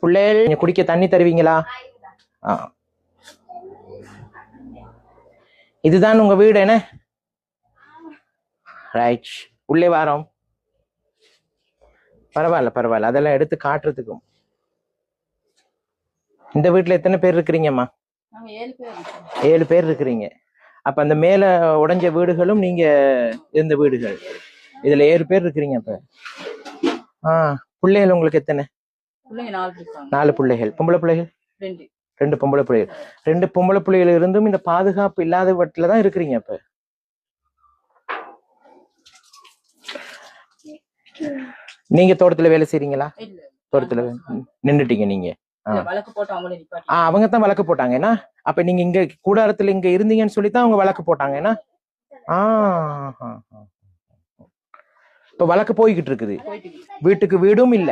பிள்ளைகள் நீங்க குடிக்க தண்ணி தருவீங்களா? இதுதான் உங்க வீடு என்ன? ரைட். உள்ளே வாரோம். பரவாயில்ல பரவாயில்ல, அதெல்லாம் எடுத்து காட்டுறதுக்கும். இந்த வீட்டுல எத்தனை பேர் இருக்கிறீங்கம்மா? 7 பேர் இருக்கிறீங்க. அப்ப அந்த மேல உடைஞ்ச வீடுகளும் நீங்க இருந்த வீடுகள், இதுல 7 பேர் இருக்கிறீங்க. அப்ப பிள்ளைகள் உங்களுக்கு எத்தனை? 4 பிள்ளைகள். பொம்பளை பிள்ளைகள் 2 பொம்பளை பிள்ளைகள். 2 பொம்பளை பிள்ளைகள் இருந்தும் இந்த பாதுகாப்பு இல்லாத வீட்டுல தான் இருக்கிறீங்க. அப்ப நீங்க தோட்டத்துல வேலை செய்றீங்களா? தோட்டத்துல நின்றுட்டீங்க நீங்க. அவங்க தான் வழக்கு போட்டாங்க ஏன்னா. அப்ப நீங்க இங்க கூடாரத்துல இங்க இருந்தீங்கன்னு சொல்லித்தான் அவங்க வழக்கு போட்டாங்க ஏன்னா. இப்ப வழக்கு போய்கிட்டு இருக்குது. வீட்டுக்கு வீடும் இல்ல,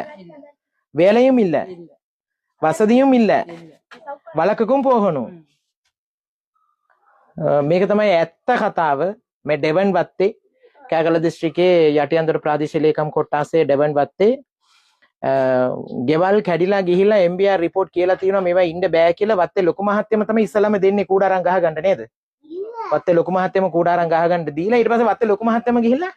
வேலையும் இல்ல, வசதியும் இல்ல, வழக்குக்கும் போகணும். මේක තමයි ඇත්ත කතාව. මේ ඩෙවන් වත්තේ කෑගල දිස්ත්‍රික්කයේ යටිඅන්දර ප්‍රාදේශීය ලේකම් කොට්ටාසේ ඩෙවන් වත්තේ ගෙවල් කැඩිලා ගිහිල්ලා MBR රිපෝට් කියලා තියෙනවා මේවා ඉන්න බෑ කියලා. වත්තේ ලොකු මහත්තයම තමයි ඉස්සලම දෙන්නේ කූඩාරම් ගහගන්න නේද? වත්තේ ලොකු මහත්තයම කූඩාරම් ගහගන්න දීලා ඊට පස්සේ වත්තේ ලොකු මහත්තයම ගිහිල්ලා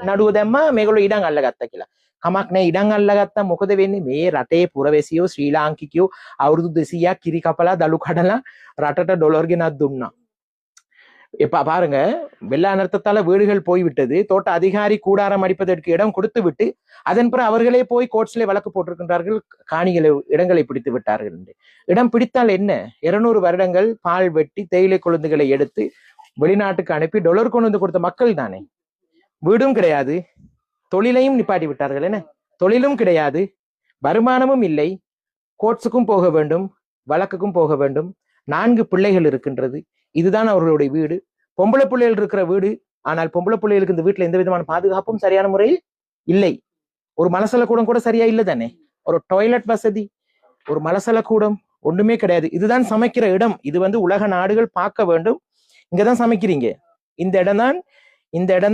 නඩුව දැම්මා මේගොල්ලෝ ඉඩම් අල්ලගත්තා කියලා. කමක් නැහැ, ඉඩම් අල්ලගත්තා මොකද වෙන්නේ? මේ රටේ පුරවැසියෝ ශ්‍රී ලාංකිකයෝ අවුරුදු 200ක් කිරි කපලා දලු කඩලා රටට ඩොලර් ගෙනත් දුන්නා. இப்ப பாருங்க, வெள்ள அனர்த்தத்தால வீடுகள் போய்விட்டது. தோட்ட அதிகாரி கூடாரம் அடிப்பதற்கு இடம் கொடுத்து விட்டு அதன் பிறகு அவர்களே போய் கோர்ட்ஸ்ல வழக்கு போட்டிருக்கின்றார்கள். காணிகளை இடங்களை பிடித்து விட்டார்கள் என்று. இடம் பிடித்தால் என்ன? 200 வருடங்கள் பால் வெட்டி தேயிலை கொழுந்துகளை எடுத்து வெளிநாட்டுக்கு அனுப்பி டொலர் கொண்டு வந்து கொடுத்த மக்கள் தானே. வீடும் கிடையாது, தொழிலையும் நிப்பாட்டி விட்டார்கள். என்ன தொழிலும் கிடையாது, வருமானமும் இல்லை, கோர்ட்ஸுக்கும் போக வேண்டும், வழக்குக்கும் போக வேண்டும். 4 பிள்ளைகள் இருக்கின்றது. இதுதான் அவர்களுடைய வீடு. பொம்பளை பிள்ளைகள் இருக்கிற வீடு. ஆனால் பொம்பளை பிள்ளைகளுக்கு இந்த வீட்டுல எந்த விதமான பாதுகாப்பும் சரியான முறையில் இல்லை. ஒரு மலசல கூடம் கூட சரியா இல்லை தானே. ஒரு டாய்லெட் வசதி, ஒரு மலசல கூடம் ஒண்ணுமே கிடையாது. இதுதான் சமைக்கிற இடம். இது உலக நாடுகள் பார்க்க வேண்டும். இங்கதான் சமைக்கிறீங்க. இந்த இடம்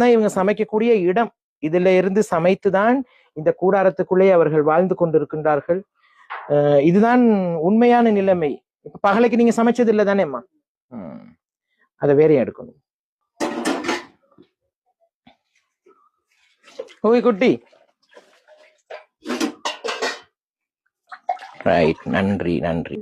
தான் இவங்க சமைக்கக்கூடிய இடம். இதுல இருந்து சமைத்துதான் இந்த கூடாரத்துக்குள்ளே அவர்கள் வாழ்ந்து கொண்டிருக்கின்றார்கள். இதுதான் உண்மையான நிலைமை. இப்ப பகலைக்கு நீங்க சமைச்சது இல்லை தானேம்மா? அதை வேறையா எடுக்கணும். ஓய் குட்டி, ரைட். நன்றி நன்றி.